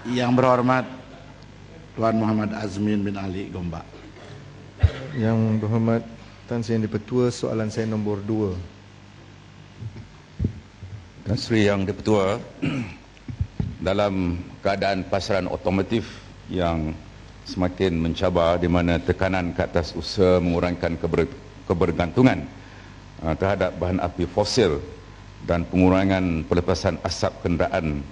Yang berhormat Tuan Muhammad Azmin bin Ali Gombak. Yang berhormat Tan Sri Yang di-Pertua, soalan saya nombor 2. Tan Sri Yang di-Pertua, dalam keadaan pasaran otomotif yang semakin mencabar di mana tekanan ke atas usaha mengurangkan kebergantungan terhadap bahan api fosil dan pengurangan pelepasan asap kenderaan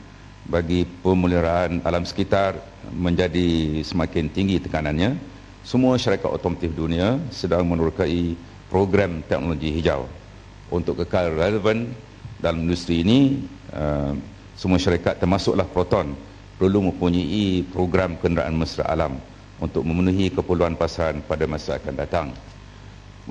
bagi pemeliharaan alam sekitar menjadi semakin tinggi tekanannya, semua syarikat otomotif dunia sedang menerokai program teknologi hijau. Untuk kekal relevan dalam industri ini, semua syarikat termasuklah Proton perlu mempunyai program kenderaan mesra alam untuk memenuhi keperluan pasaran pada masa akan datang.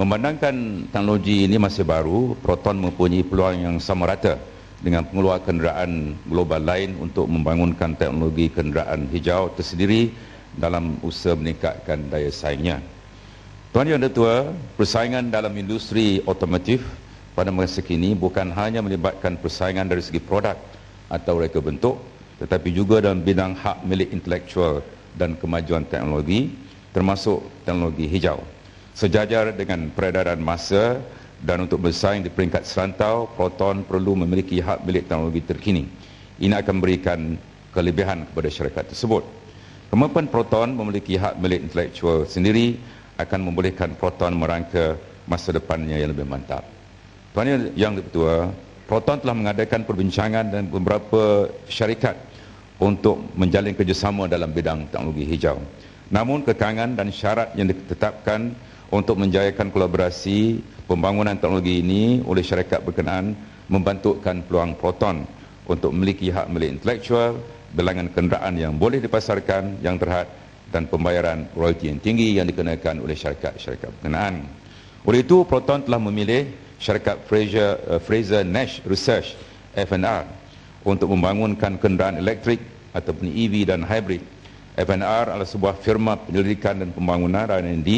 Memandangkan teknologi ini masih baru, Proton mempunyai peluang yang sama rata dengan pengeluar kenderaan global lain untuk membangunkan teknologi kenderaan hijau tersendiri dalam usaha meningkatkan daya saingnya. Tuan Yang di-Pertua, persaingan dalam industri otomotif pada masa kini bukan hanya melibatkan persaingan dari segi produk atau reka bentuk, tetapi juga dalam bidang hak milik intelektual dan kemajuan teknologi, termasuk teknologi hijau. Sejajar dengan peredaran masa dan untuk bersaing di peringkat serantau, Proton perlu memiliki hak milik teknologi terkini. Ini akan memberikan kelebihan kepada syarikat tersebut. Kemampuan Proton memiliki hak milik intelektual sendiri akan membolehkan Proton merangka masa depannya yang lebih mantap. Tuan Yang di-Pertua, Proton telah mengadakan perbincangan dengan beberapa syarikat untuk menjalin kerjasama dalam bidang teknologi hijau. Namun kekangan dan syarat yang ditetapkan untuk menjayakan kolaborasi pembangunan teknologi ini oleh syarikat berkenaan membantukan peluang Proton untuk memiliki hak milik intelektual, bilangan kenderaan yang boleh dipasarkan yang terhad dan pembayaran royalti yang tinggi yang dikenakan oleh syarikat-syarikat berkenaan. Oleh itu, Proton telah memilih syarikat Fraser Nash Research (FNR) untuk membangunkan kenderaan elektrik ataupun EV dan hybrid. FNR adalah sebuah firma penyelidikan dan pembangunan R&D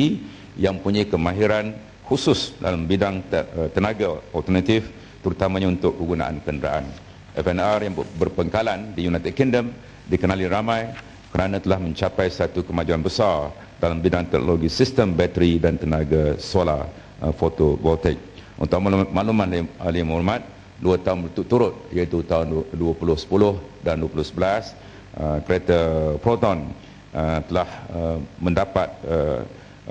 yang mempunyai kemahiran khusus dalam bidang tenaga alternatif, terutamanya untuk penggunaan kenderaan. FNR yang berpengkalan di United Kingdom dikenali ramai kerana telah mencapai satu kemajuan besar dalam bidang teknologi sistem bateri dan tenaga solar fotovoltaik. Untuk makluman ahli yang hormat, 2 tahun berturut-turut iaitu tahun 2010 dan 2011, kereta Proton telah mendapat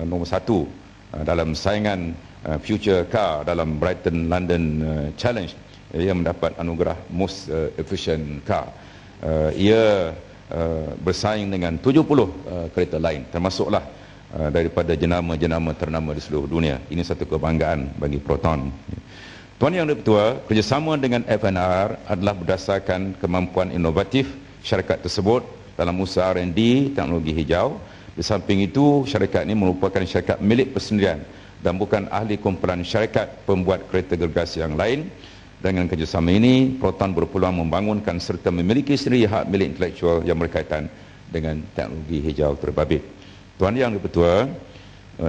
nombor 1 dalam saingan Future Car dalam Brighton London Challenge yang mendapat anugerah Most Efficient Car. Ia bersaing dengan 70 kereta lain, termasuklah daripada jenama-jenama ternama di seluruh dunia. Ini satu kebanggaan bagi Proton. Tuan Yang di-Pertua, kerjasama dengan FNR adalah berdasarkan kemampuan inovatif syarikat tersebut dalam usaha R&D teknologi hijau. Di samping itu, syarikat ini merupakan syarikat milik persendirian dan bukan ahli kumpulan syarikat pembuat kereta gergasi yang lain. Dengan kerjasama ini, Proton berpeluang membangunkan serta memiliki sendiri hak milik intelektual yang berkaitan dengan teknologi hijau terbabit. Tuan Yang di-Pertua,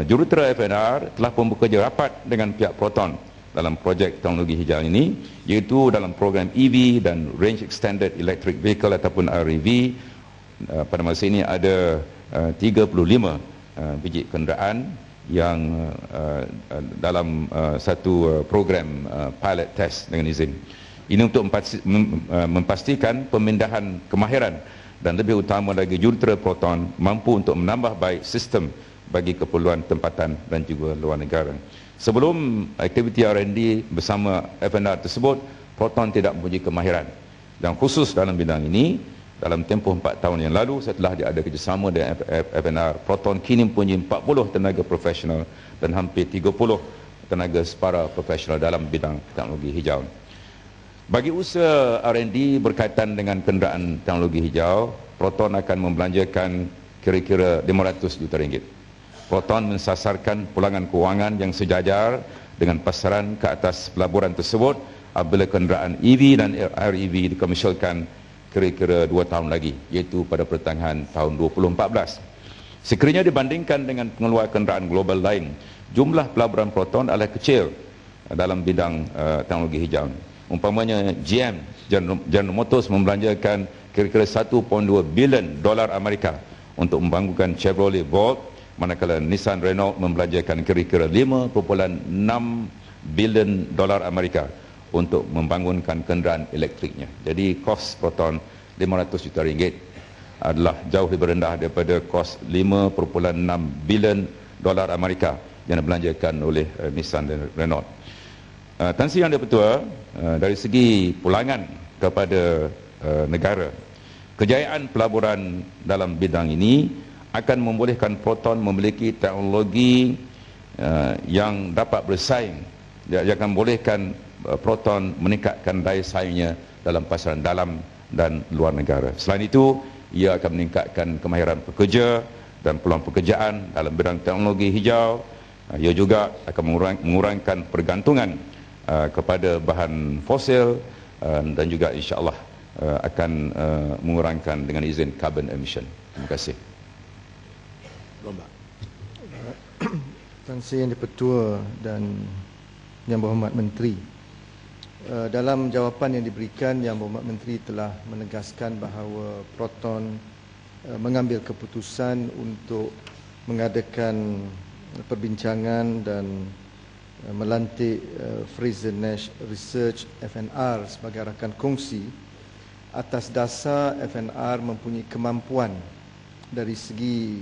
jurutera FNR telah pun bekerja rapat dengan pihak Proton dalam projek teknologi hijau ini, iaitu dalam program EV dan Range Extended Electric Vehicle ataupun REV. Pada masa ini ada 35 biji kenderaan yang dalam satu program pilot test dengan izin. Ini untuk memastikan pemindahan kemahiran dan lebih utama lagi jurutera Proton mampu untuk menambah baik sistem bagi keperluan tempatan dan juga luar negara. Sebelum aktiviti R&D bersama FNR tersebut, Proton tidak mempunyai kemahiran. Dan khusus dalam bidang ini, dalam tempoh 4 tahun yang lalu, setelah dia ada kerjasama dengan FNR, Proton kini mempunyai 40 tenaga profesional dan hampir 30 tenaga separa profesional dalam bidang teknologi hijau. Bagi usaha R&D berkaitan dengan kenderaan teknologi hijau, Proton akan membelanjakan kira-kira RM500 juta. Proton mensasarkan pulangan kewangan yang sejajar dengan pasaran ke atas pelaburan tersebut apabila kenderaan EV dan REV dikomersialkan kira-kira 2 tahun lagi, iaitu pada pertengahan tahun 2014. Sekiranya dibandingkan dengan pengeluar kenderaan global lain, jumlah pelaburan Proton adalah kecil dalam bidang teknologi hijau. Umpamanya General Motors membelanjakan kira-kira 1.2 bilion dolar Amerika untuk membangunkan Chevrolet Volt, manakala Nissan Renault membelanjakan kira-kira 5.6 bilion dolar Amerika untuk membangunkan kenderaan elektriknya. Jadi kos Proton 500 juta ringgit adalah jauh lebih rendah daripada kos 5.6 bilion dolar Amerika yang dibelanjakan oleh Nissan dan Renault. Tan Sri Yang Di-Pertua, dari segi pulangan kepada negara, kejayaan pelaburan dalam bidang ini akan membolehkan Proton memiliki teknologi yang dapat bersaing, yang akan membolehkan Proton meningkatkan daya saingnya dalam pasaran dalam dan luar negara. Selain itu, ia akan meningkatkan kemahiran pekerja dan peluang pekerjaan dalam bidang teknologi hijau. Ia juga akan mengurangkan pergantungan kepada bahan fosil dan juga insya-Allah akan mengurangkan dengan izin carbon emission. Terima kasih. Tan Sri Yang Di-Pertua dan Yang Berhormat Menteri, dalam jawapan yang diberikan, Yang Berhormat Menteri telah menegaskan bahawa Proton mengambil keputusan untuk mengadakan perbincangan dan melantik Fraser Nash Research FNR sebagai rakan kongsi atas dasar FNR mempunyai kemampuan dari segi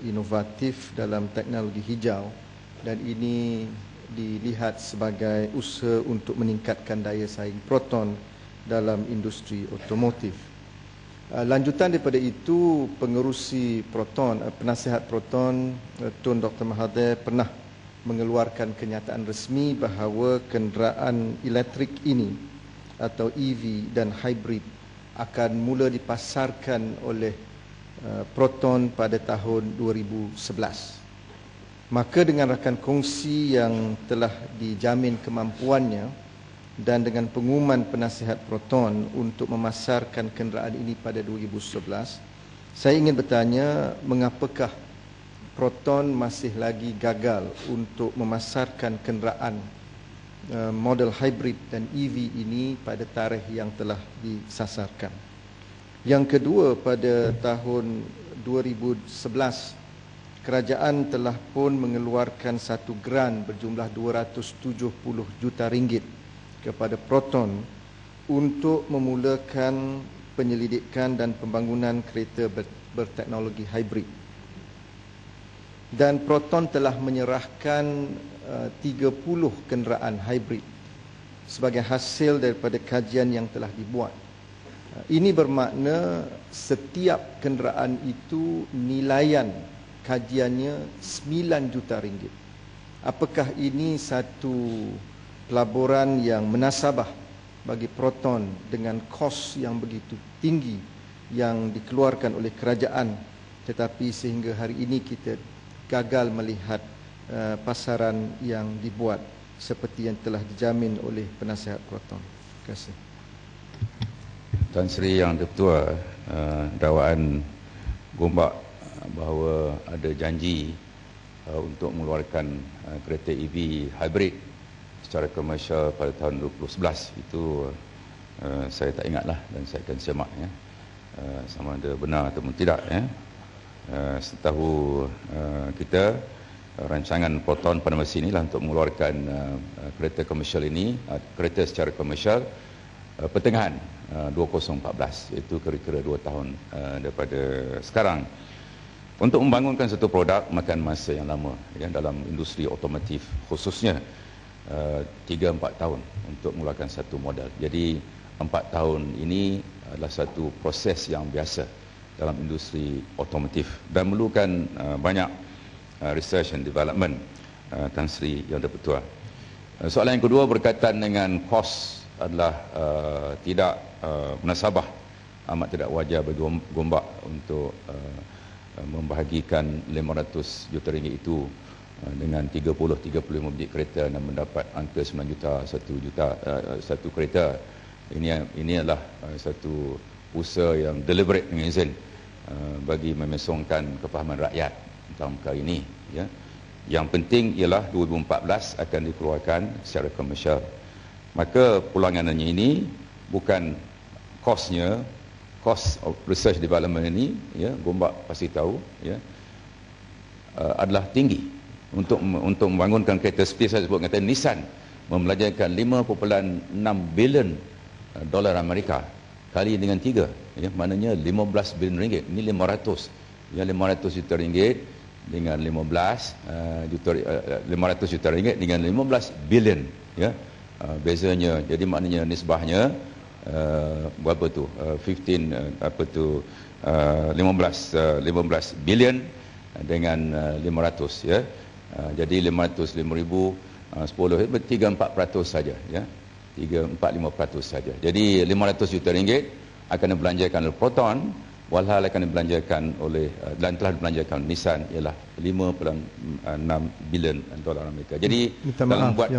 inovatif dalam teknologi hijau, dan ini dilihat sebagai usaha untuk meningkatkan daya saing Proton dalam industri otomotif. Lanjutan daripada itu, pengerusi Proton, penasihat Proton Tun Dr. Mahathir pernah mengeluarkan kenyataan resmi bahawa kenderaan elektrik ini atau EV dan hybrid akan mula dipasarkan oleh Proton pada tahun 2011. Maka dengan rakan kongsi yang telah dijamin kemampuannya dan dengan pengumuman penasihat Proton untuk memasarkan kenderaan ini pada 2011, saya ingin bertanya, mengapakah Proton masih lagi gagal untuk memasarkan kenderaan model hybrid dan EV ini pada tarikh yang telah disasarkan. Yang kedua, pada tahun 2011, kerajaan telah pun mengeluarkan satu grant berjumlah 270 juta ringgit kepada Proton untuk memulakan penyelidikan dan pembangunan kereta berteknologi hybrid. Dan Proton telah menyerahkan 30 kenderaan hybrid sebagai hasil daripada kajian yang telah dibuat. Ini bermakna setiap kenderaan itu nilaian kajiannya 9 juta ringgit. Apakah ini satu pelaburan yang menasabah bagi Proton dengan kos yang begitu tinggi yang dikeluarkan oleh kerajaan, tetapi sehingga hari ini kita gagal melihat pasaran yang dibuat seperti yang telah dijamin oleh penasihat Proton. Terima kasih. Tan Sri Yang Di-Pertua, dakwaan Gombak bahawa ada janji untuk mengeluarkan kereta EV hybrid secara komersial pada tahun 2011 itu saya tak ingatlah, dan saya akan semak sama ada benar atau tidak. Setahu kita, rancangan Proton pada masa inilah untuk mengeluarkan kereta komersial ini, kereta secara komersial pertengahan 2014, iaitu kira-kira 2 tahun daripada sekarang. Untuk membangunkan satu produk makan masa yang lama dalam industri otomotif, khususnya 3-4 tahun untuk mengeluarkan satu model. Jadi 4 tahun ini adalah satu proses yang biasa dalam industri otomotif dan memerlukan banyak research and development. Tan Sri Yang Di-Pertua, soalan yang kedua berkaitan dengan kos adalah tidak munasabah, amat tidak wajar bagi Gombak untuk membahagikan 500 juta ringgit itu dengan 30-35 biji kereta dan mendapat angka 9 juta satu kereta. Ini adalah satu usaha yang deliberate dengan izin bagi memesongkan kefahaman rakyat tentang perkara ini. Yang penting ialah 2014 akan dikeluarkan secara komersial. Maka pulangannya ini bukan kosnya, cost of research development ini, ya, Gombak pasti tahu, ya, adalah tinggi untuk membangunkan kereta seperti saya sebut kata Nissan membelanjakan 5.6 bilion dolar Amerika kali dengan 3, ya, maknanya 15 bilion ringgit. Ini 500, ya, 500 juta ringgit dengan 500 juta ringgit dengan 15 bilion, ya, bezanya. Jadi maknanya nisbahnya berapa tu, 15 bilion dengan 500, ya. Jadi 500, 5,000, 10, 3-4% saja, ya. 3-4-5% saja. Jadi 500 juta ringgit akan dibelanjakan oleh Proton, walhal akan dibelanjakan oleh dan telah dibelanjakan Nissan ialah 5.6 bilion dolar Amerika. Jadi dalam buat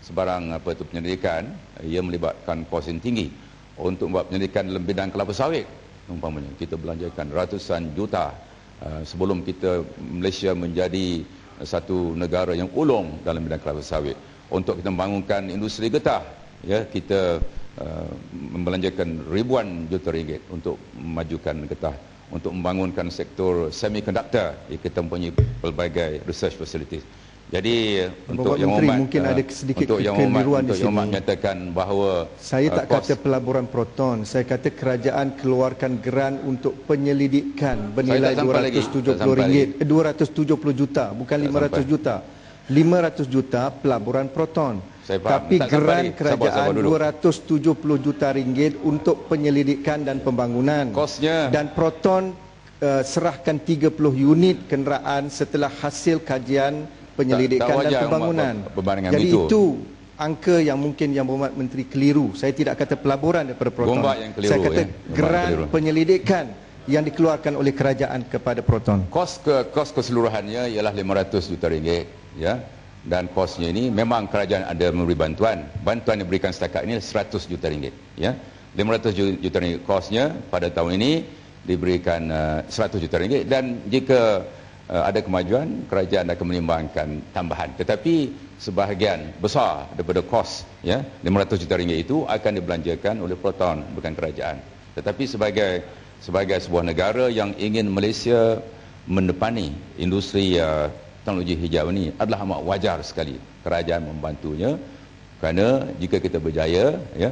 sebarang apa itu penyelidikan, ia melibatkan kos yang tinggi. Untuk buat penyelidikan dalam bidang kelapa sawit umpamanya kita belanjakan ratusan juta sebelum kita Malaysia menjadi satu negara yang ulung dalam bidang kelapa sawit. Untuk kita membangunkan industri getah, ya, kita membelanjakan ribuan juta ringgit untuk memajukan getah. Untuk membangunkan sektor semiconductor, ya, kita mempunyai pelbagai research facilities. Jadi untuk yang Menteri, mungkin ada sedikit kekeliruan di sini. menyatakan bahawa saya tak kata pelaburan Proton, saya kata kerajaan keluarkan geran untuk penyelidikan bernilai RM270, 270 juta, bukan 500 juta. 500 juta pelaburan Proton. Tapi geran kerajaan 270 juta ringgit untuk penyelidikan dan pembangunan. Kosnya. Dan Proton serahkan 30 unit kenderaan setelah hasil kajian penyelidikan dan pembangunan. Jadi itu angka yang mungkin Yang Berhormat Menteri keliru. Saya tidak kata pelaburan daripada Proton. Keliru, saya kata, ya, geran penyelidikan yang dikeluarkan oleh kerajaan kepada Proton. Kos keseluruhannya ialah 500 juta ringgit, ya. Dan kosnya ini memang kerajaan ada memberi bantuan. Bantuan yang diberikan setakat ini 100 juta ringgit, ya. 500 juta ringgit kosnya pada tahun ini diberikan 100 juta ringgit, dan jika ada kemajuan, kerajaan akan menimbangkan tambahan. Tetapi sebahagian besar daripada kos, ya, 500 juta ringgit itu akan dibelanjakan oleh Proton, bukan kerajaan. Tetapi sebagai sebuah negara yang ingin Malaysia mendepani industri teknologi hijau ini, adalah amat wajar sekali kerajaan membantunya, kerana jika kita berjaya, ya,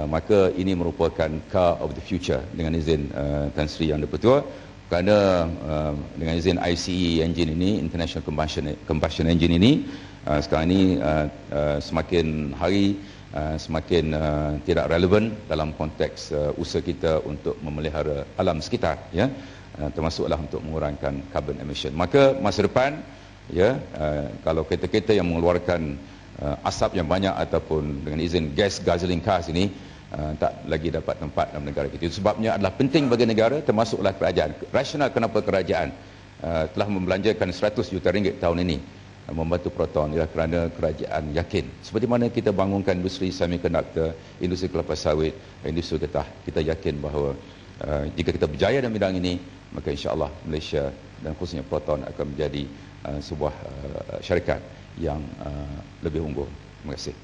maka ini merupakan car of the future dengan izin Tan Sri Yang di-Pertua. Kerana dengan izin ICE engine ini, International Combustion Engine ini, sekarang ini semakin hari semakin tidak relevan dalam konteks usaha kita untuk memelihara alam sekitar, ya, termasuklah untuk mengurangkan carbon emission. Maka masa depan, ya, kalau kereta-kereta yang mengeluarkan asap yang banyak ataupun dengan izin gas guzzling cars ini tak lagi dapat tempat dalam negara kita. Itu sebabnya adalah penting bagi negara, termasuklah kerajaan. Rasional kenapa kerajaan telah membelanjakan 100 juta ringgit tahun ini membantu Proton, ialah kerana kerajaan yakin, seperti mana kita bangunkan industri semiconductor, industri kelapa sawit, industri getah, kita yakin bahawa jika kita berjaya dalam bidang ini, maka insya-Allah Malaysia dan khususnya Proton akan menjadi sebuah syarikat yang lebih unggul. Terima kasih.